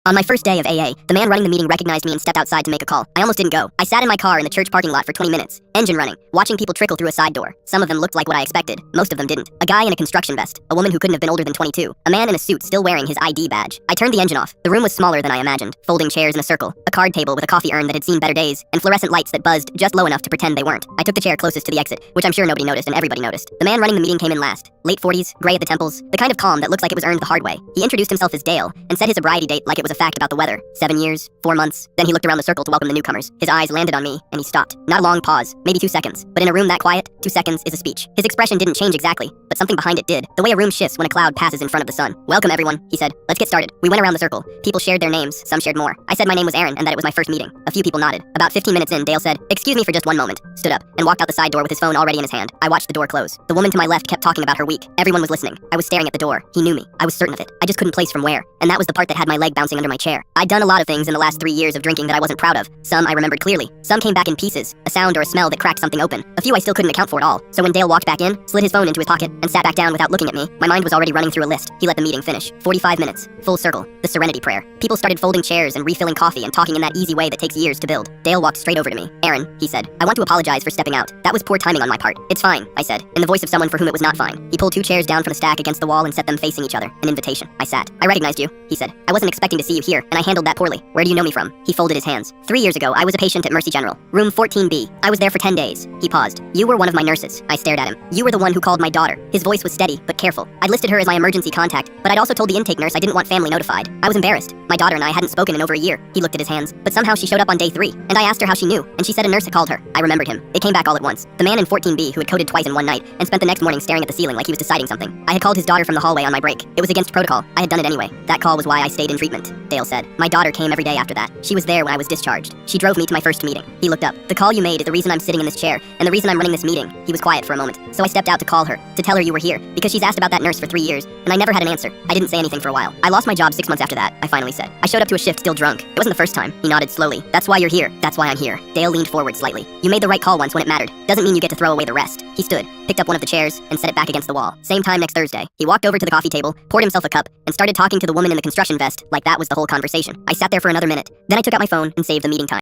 On my first day of AA, the man running the meeting recognized me and stepped outside to make a call. I almost didn't go. I sat in my car in the church parking lot for 20 minutes, engine running, watching people trickle through a side door. Some of them looked like what I expected. Most of them didn't. A guy in a construction vest, a woman who couldn't have been older than 22, a man in a suit still wearing his ID badge. I turned the engine off. The room was smaller than I imagined. Folding chairs in a circle, a card table with a coffee urn that had seen better days, and fluorescent lights that buzzed just low enough to pretend they weren't. I took the chair closest to the exit, which I'm sure nobody noticed and everybody noticed. The man running the meeting came in last. Late 40s, gray at the temples, the kind of calm that looks like it was earned the hard way. He introduced himself as Dale and said his sobriety date like it was a fact about the weather. 7 years, 4 months. Then he looked around the circle to welcome the newcomers. His eyes landed on me, and he stopped. Not a long pause, maybe 2 seconds. But in a room that quiet, 2 seconds is a speech. His expression didn't change exactly, but something behind it did. The way a room shifts when a cloud passes in front of the sun. "Welcome, everyone," he said. "Let's get started." We went around the circle. People shared their names, some shared more. I said my name was Aaron and that it was my first meeting. A few people nodded. About 15 minutes in, Dale said, "Excuse me for just one moment," stood up, and walked out the side door with his phone already in his hand. I watched the door close. The woman to my left kept talking about her week. Everyone was listening. I was staring at the door. He knew me. I was certain of it. I just couldn't place from where. And that was the part that had my leg bouncing under my chair. I'd done a lot of things in the last 3 years of drinking that I wasn't proud of. Some I remembered clearly. Some came back in pieces. A sound or a smell that cracked something open. A few I still couldn't account for at all. So when Dale walked back in, slid his phone into his pocket, and sat back down without looking at me, my mind was already running through a list. He let the meeting finish. 45 minutes. Full circle. The serenity prayer. People started folding chairs and refilling coffee and talking in that easy way that takes years to build. Dale walked straight over to me. "Aaron," he said, "I want to apologize for stepping out. That was poor timing on my part." "It's fine," I said, in the voice of someone for whom it was not fine. He pulled 2 chairs down from the stack against the wall and set them facing each other. An invitation. I sat. "I recognized you," he said. "I wasn't expecting to see you here, and I handled that poorly. Where do you know me from?" He folded his hands. 3 years ago, I was a patient at Mercy General, room 14B. I was there for 10 days. He paused. "You were one of my nurses." I stared at him. "You were the one who called my daughter." His voice was steady, but careful. I'd listed her as my emergency contact, but I'd also told the intake nurse I didn't want family notified. I was embarrassed. My daughter and I hadn't spoken in over a year. He looked at his hands, but somehow she showed up on day 3, and I asked her how she knew, and she said a nurse had called her. I remembered him. It came back all at once. The man in 14B who had coded twice in one night, and spent the next morning staring at the ceiling like he was deciding something. I had called his daughter from the hallway on my break. It was against protocol. I had done it anyway. That call was why I stayed in treatment, Dale said. My daughter came every day after that. She was there when I was discharged. She drove me to my first meeting. He looked up. "The call you made is the reason I'm sitting in this chair, and the reason I'm running this meeting." He was quiet for a moment. "So I stepped out to call her, to tell her you were here, because she's asked about that nurse for 3 years, and I never had an answer. I didn't say anything for a while. I lost my job 6 months after that," I finally said. "I showed up to a shift still drunk. It wasn't the first time." He nodded slowly. "That's why you're here. That's why I'm here." Dale leaned forward slightly. "You made the right call once when it mattered. Doesn't mean you get to throw away the rest." He stood, picked up one of the chairs, and set it back against the wall. "Same time next Thursday." He walked over to the coffee table, poured himself a cup, and started talking to the woman in the construction vest like that was the whole conversation. I sat there for another minute. Then I took out my phone and saved the meeting time.